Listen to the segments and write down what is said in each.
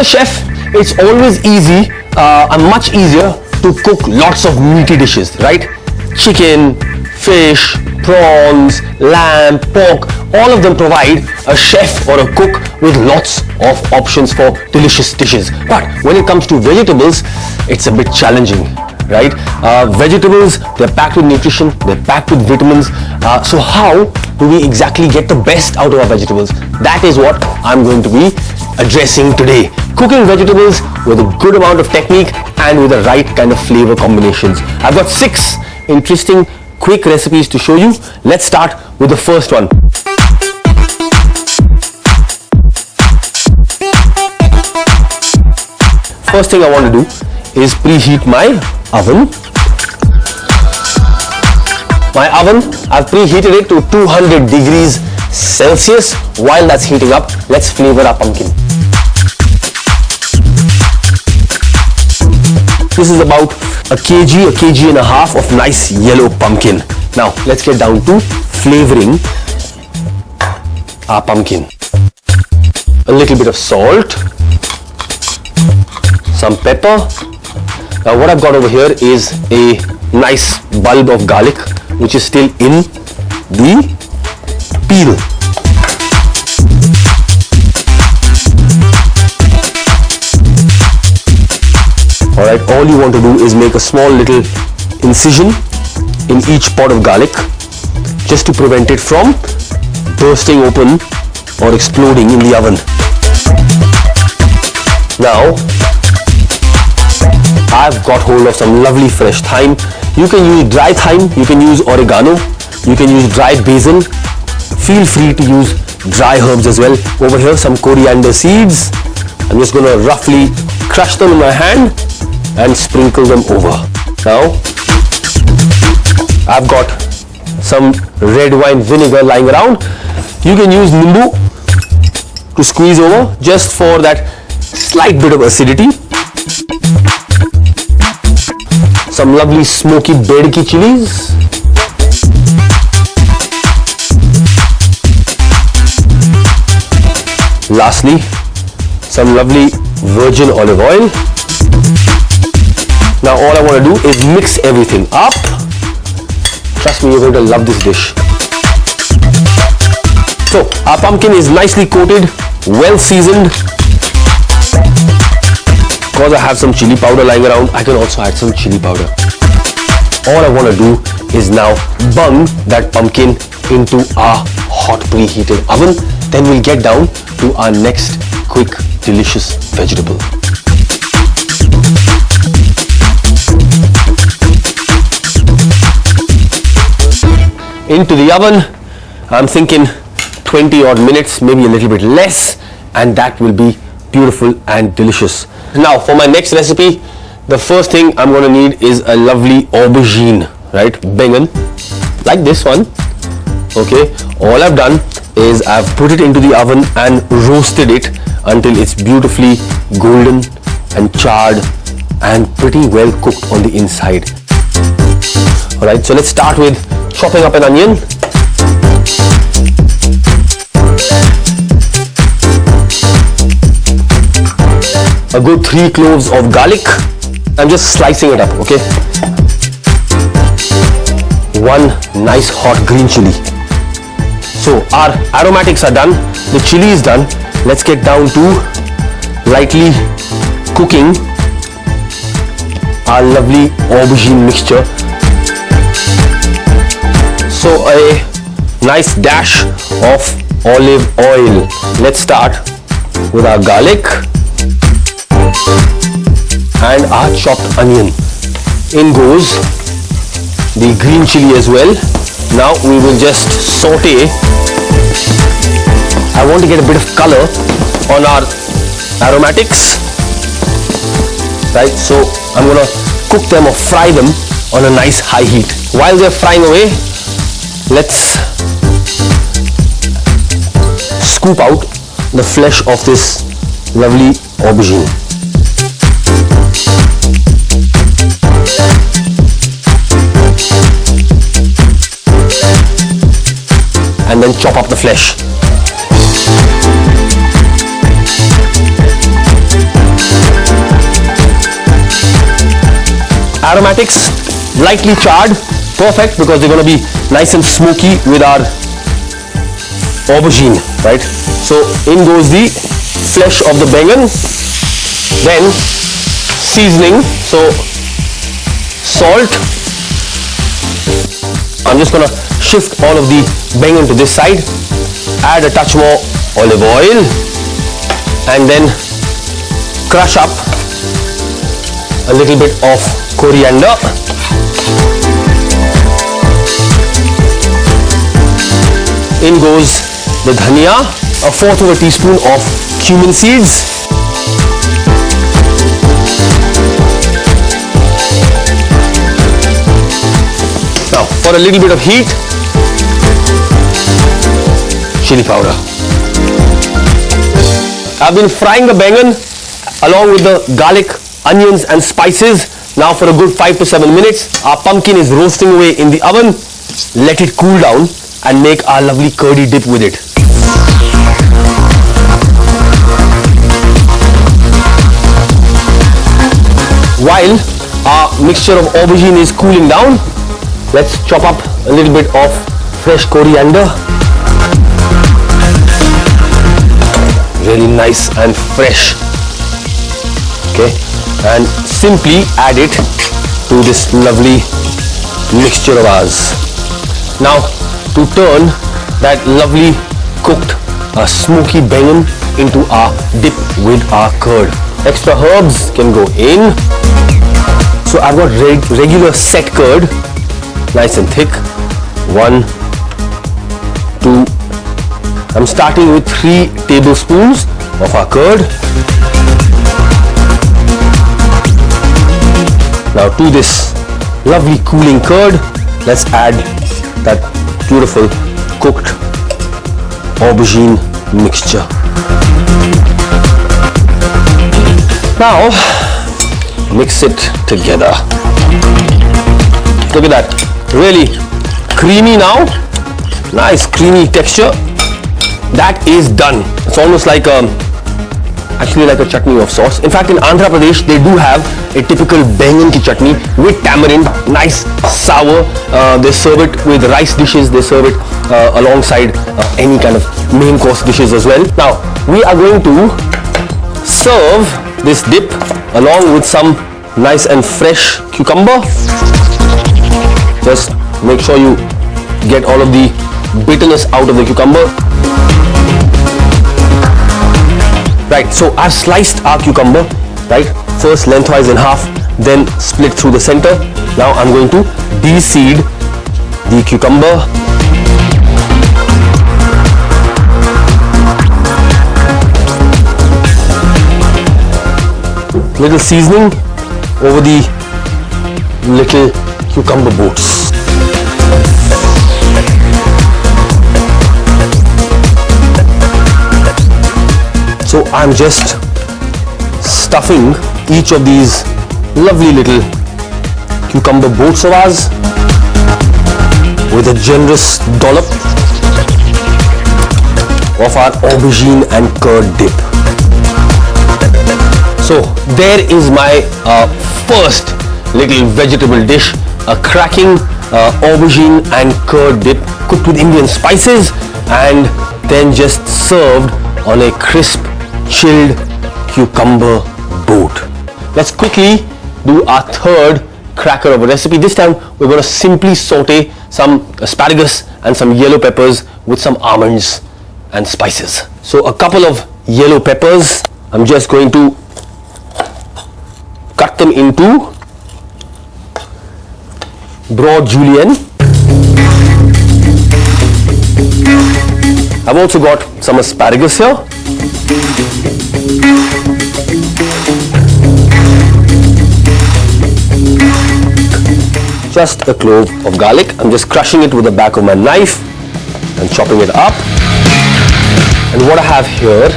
a chef, it's always easy and much easier to cook lots of meaty dishes, right? Chicken, fish, prawns, lamb, pork, all of them provide a chef or a cook with lots of options for delicious dishes. But when it comes to vegetables, it's a bit challenging, right? Vegetables, they're packed with nutrition, they're packed with vitamins. So how do we exactly get the best out of our vegetables? That is what I'm going to be addressing today. Cooking vegetables with a good amount of technique and with the right kind of flavor combinations. I've got 6 interesting quick recipes to show you. Let's start with the first one. First thing I want to do is preheat my oven. My oven, I've preheated it to 200 degrees Celsius. While that's heating up, let's flavor our pumpkin. This is about a kg and a half of nice yellow pumpkin. Now let's get down to flavoring our pumpkin. A little bit of salt, some pepper. Now what I've got over here is a nice bulb of garlic which is still in the peel. Alright, all you want to do is make a small little incision in each pod of garlic just to prevent it from bursting open or exploding in the oven. Now, I've got hold of some lovely fresh thyme. You can use dry thyme, you can use oregano, you can use dried basil. Feel free to use dry herbs as well. Over here, some coriander seeds. I'm just going to roughly crush them in my hand and sprinkle them over. Now, I've got some red wine vinegar lying around. You can use nimbu to squeeze over just for that slight bit of acidity. Some lovely smoky bedki chilies. Lastly, some lovely virgin olive oil. Now all I want to do is mix everything up. Trust me, you're going to love this dish. So our pumpkin is nicely coated, well seasoned. Because I have some chili powder lying around, I can also add some chili powder. All I want to do is now bung that pumpkin into our hot preheated oven. Then we'll get down to our next quick, delicious vegetable. Into the oven, I'm thinking 20 odd minutes, maybe a little bit less, and that will be beautiful and delicious. Now for my next recipe, the first thing I'm going to need is a lovely aubergine, right? Bengan, like this one. Okay, all I've done is I've put it into the oven and roasted it until it's beautifully golden and charred and pretty well cooked on the inside. Alright, so let's start with chopping up an onion. A good 3 cloves of garlic. I'm just slicing it up, okay? 1 nice hot green chili. So our aromatics are done, the chili is done. Let's get down to lightly cooking our lovely aubergine mixture. So a nice dash of olive oil. Let's start with our garlic and our chopped onion. In goes the green chili as well. Now we will just saute. I want to get a bit of color on our aromatics, right? So I'm going to cook them or fry them on a nice high heat. While they're frying away, let's scoop out the flesh of this lovely aubergine. And then chop up the flesh. aromatics, lightly charred, perfect because they're going to be nice and smoky with our aubergine, right? So in goes the flesh of the bangan, then seasoning, so salt. I'm just going to shift all of the bangan to this side, add a touch more olive oil, and then crush up a little bit of coriander. In goes the dhania, a fourth of a teaspoon of cumin seeds. Now for a little bit of heat, chili powder. I've been frying the bangan along with the garlic, onions and spices now for a good 5 to 7 minutes. Our pumpkin is roasting away in the oven. Let it cool down and make our lovely curdy dip with it. While our mixture of aubergine is cooling down, let's chop up a little bit of fresh coriander. Really nice and fresh. Okay, and simply add it to this lovely mixture of ours. Now to turn that lovely cooked smoky bangan into our dip with our curd. Extra herbs can go in. So I've got regular set curd, nice and thick. 1, 2. I'm starting with 3 tablespoons of our curd. Now to this lovely cooling curd, let's add that beautiful cooked aubergine mixture. Now mix it together. Look at that, really creamy now, nice creamy texture. That is done. It's almost like actually like a chutney of sauce. In fact, in Andhra Pradesh they do have a typical bangan ki chutney with tamarind, nice sour. They serve it with rice dishes, they serve it alongside any kind of main course dishes as well. Now we are going to serve this dip along with some nice and fresh cucumber. Just make sure you get all of the bitterness out of the cucumber. Right, so I've sliced our cucumber, right, first lengthwise in half, then split through the center. Now I'm going to de-seed the cucumber. Little seasoning over the little cucumber boots. So I'm just stuffing each of these lovely little cucumber boats of ours with a generous dollop of our aubergine and curd dip. So there is my first little vegetable dish, a cracking aubergine and curd dip cooked with Indian spices and then just served on a crisp chilled cucumber boat. Let's quickly do our third cracker of a recipe. This time we're going to simply saute some asparagus and some yellow peppers with some almonds and spices. So a couple of yellow peppers, I'm just going to cut them into broad julienne. I've also got some asparagus here. Just a clove of garlic. I'm just crushing it with the back of my knife and chopping it up. And what I have here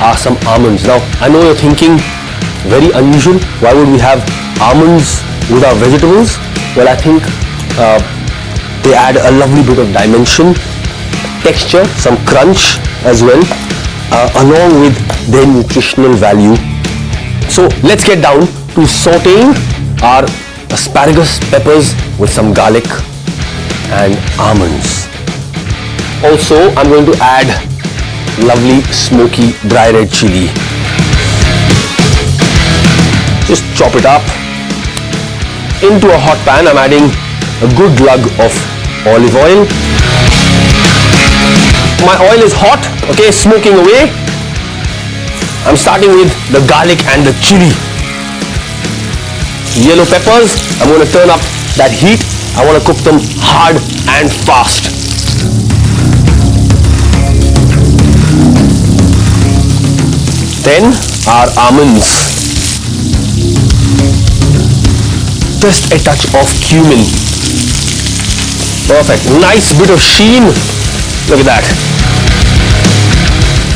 are some almonds. Now I know you're thinking, very unusual, why would we have almonds with our vegetables? Well, I think they add a lovely bit of dimension, texture, some crunch as well, along with their nutritional value. So let's get down to sauteing our asparagus, peppers with some garlic and almonds. Also, I'm going to add lovely smoky dry red chili. Just chop it up. Into a hot pan, I'm adding a good lug of olive oil. My oil is hot, okay, smoking away. I'm starting with the garlic and the chili. Yellow peppers, I'm going to turn up that heat. I want to cook them hard and fast. Then our almonds. Just a touch of cumin. Perfect. Nice bit of sheen. Look at that.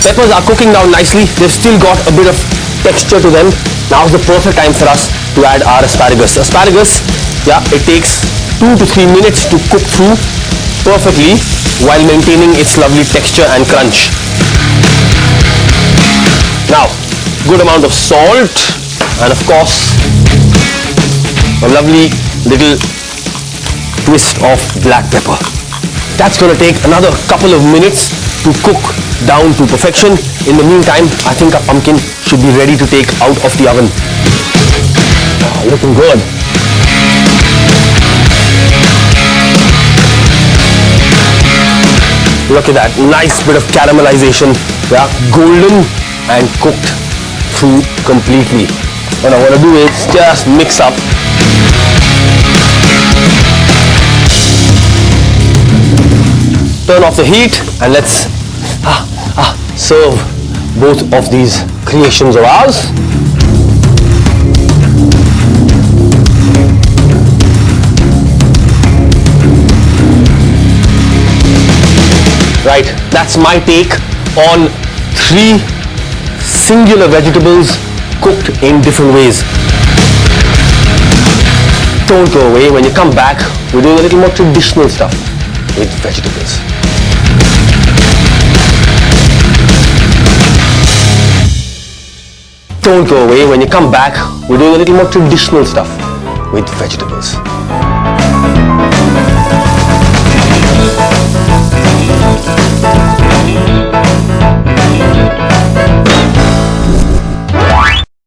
Peppers are cooking down nicely. They've still got a bit of texture to them. Now is the perfect time for us to add our asparagus. Asparagus, yeah, it takes 2 to 3 minutes to cook through perfectly while maintaining its lovely texture and crunch. Now, good amount of salt and of course a lovely little twist of black pepper. That's going to take another couple of minutes to cook down to perfection. In the meantime, I think our pumpkin should be ready to take out of the oven. Oh, looking good. Look at that, nice bit of caramelization. Yeah, golden and cooked through completely. What I want to do is just mix up. Turn off the heat and let's serve both of these creations of ours. Right, that's my take on 3 singular vegetables cooked in different ways. Don't go away. When you come back, we're doing a little more traditional stuff with vegetables. Don't go away. When you come back, we're doing a little more traditional stuff with vegetables.